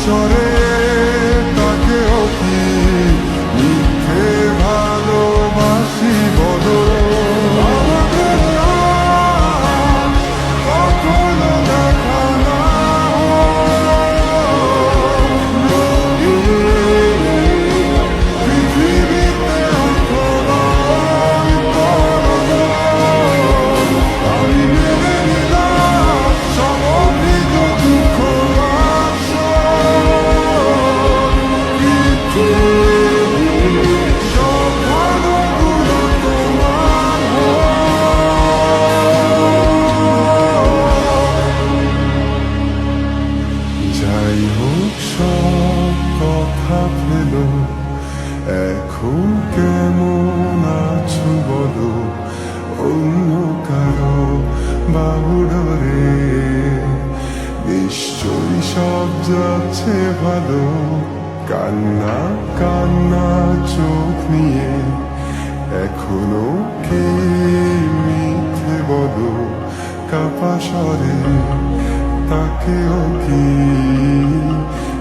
স্বরে তাকেও কি মিথ্যে ভালোবাসি বলো? আমাদের আজ কখনো দেখা না পৃথিবীতে অন্তরায় করো। আমি মেনে নিলাম সমন্বিত দুঃখ আসল, কিন্তু সব ভালোগুলো তোমার হয়। যাই হোক সব কথা ফেলো, এখন কেমন আছো বলো? অন্য কারো বাহুডোরে নিশ্চয়ই সব যাচ্ছে ভালো। কান্না কান্না চোখ নিয়ে এখনো কে মিথ্যে বলো? কাপা স্বরে তাকেও কি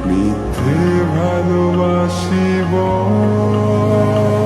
মিথ্যে ভালোবাসি বল?